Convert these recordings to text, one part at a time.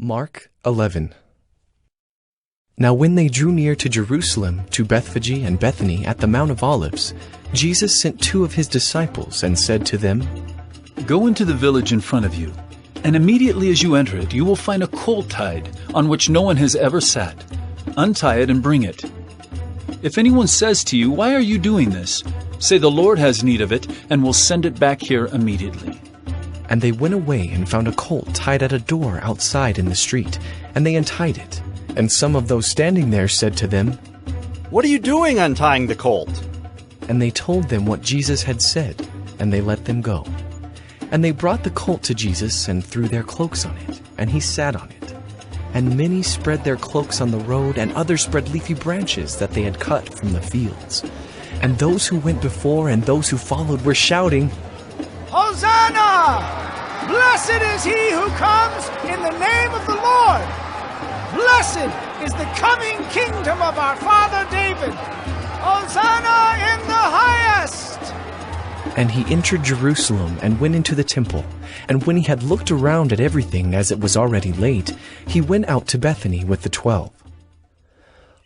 Mark 11. Now when they drew near to Jerusalem, to Bethphage and Bethany at the Mount of Olives, Jesus sent 2 of his disciples and said to them, Go into the village in front of you, and immediately as you enter it, you will find a colt tied, on which no one has ever sat. Untie it and bring it. If anyone says to you, Why are you doing this? Say, The Lord has need of it, and will send it back here immediately. And they went away and found a colt tied at a door outside in the street, and they untied it. And some of those standing there said to them, What are you doing untying the colt? And they told them what Jesus had said, and they let them go. And they brought the colt to Jesus and threw their cloaks on it, and he sat on it. And many spread their cloaks on the road, and others spread leafy branches that they had cut from the fields. And those who went before and those who followed were shouting, Hosanna! Blessed is he who comes in the name of the Lord! Blessed is the coming kingdom of our father David! Hosanna in the highest! And he entered Jerusalem and went into the temple. And when he had looked around at everything as it was already late, he went out to Bethany with the 12.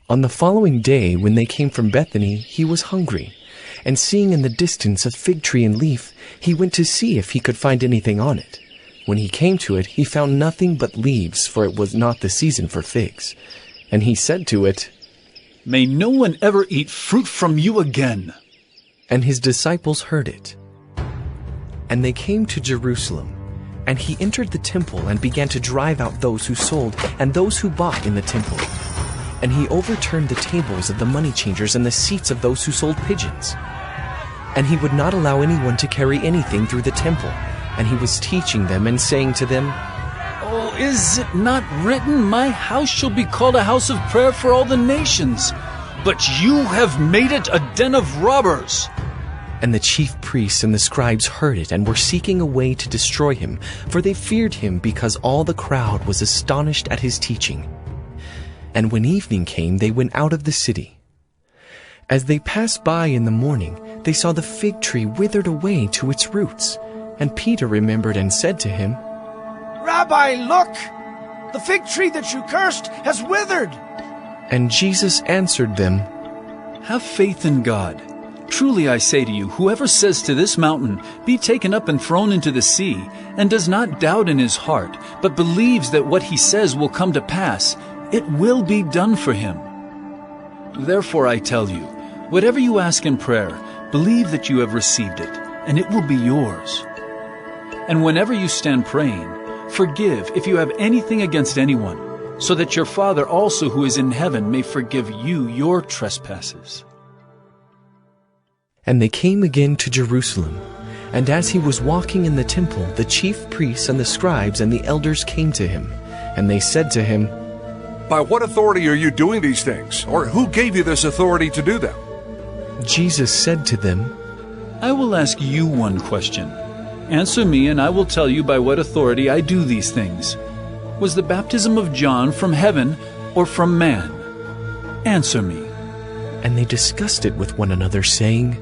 On the following day, when they came from Bethany, he was hungry. And seeing in the distance a fig tree in leaf, he went to see if he could find anything on it. When he came to it, he found nothing but leaves, for it was not the season for figs. And he said to it, May no one ever eat fruit from you again. And his disciples heard it. And they came to Jerusalem. And he entered the temple and began to drive out those who sold and those who bought in the temple. And he overturned the tables of the money changers and the seats of those who sold pigeons. And he would not allow anyone to carry anything through the temple. And he was teaching them and saying to them, Oh, is it not written, My house shall be called a house of prayer for all the nations? But you have made it a den of robbers. And the chief priests and the scribes heard it and were seeking a way to destroy him, for they feared him because all the crowd was astonished at his teaching. And when evening came, they went out of the city. As they passed by in the morning, they saw the fig tree withered away to its roots. And Peter remembered and said to him, Rabbi, look! The fig tree that you cursed has withered! And Jesus answered them, Have faith in God. Truly I say to you, whoever says to this mountain, Be taken up and thrown into the sea, and does not doubt in his heart, but believes that what he says will come to pass, it will be done for him. Therefore I tell you, whatever you ask in prayer, believe that you have received it, and it will be yours. And whenever you stand praying, forgive if you have anything against anyone, so that your Father also who is in heaven may forgive you your trespasses. And they came again to Jerusalem. And as he was walking in the temple, the chief priests and the scribes and the elders came to him. And they said to him, By what authority are you doing these things? Or who gave you this authority to do them? Jesus said to them, I will ask you one question. Answer me, and I will tell you by what authority I do these things. Was the baptism of John from heaven or from man? Answer me. And they discussed it with one another, saying,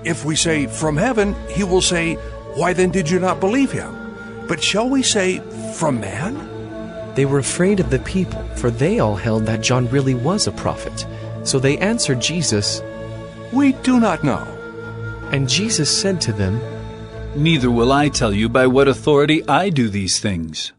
If we say, from heaven, he will say, Why then did you not believe him? But shall we say, from man? They were afraid of the people, for they all held that John really was a prophet. So they answered Jesus, We do not know. And Jesus said to them, Neither will I tell you by what authority I do these things.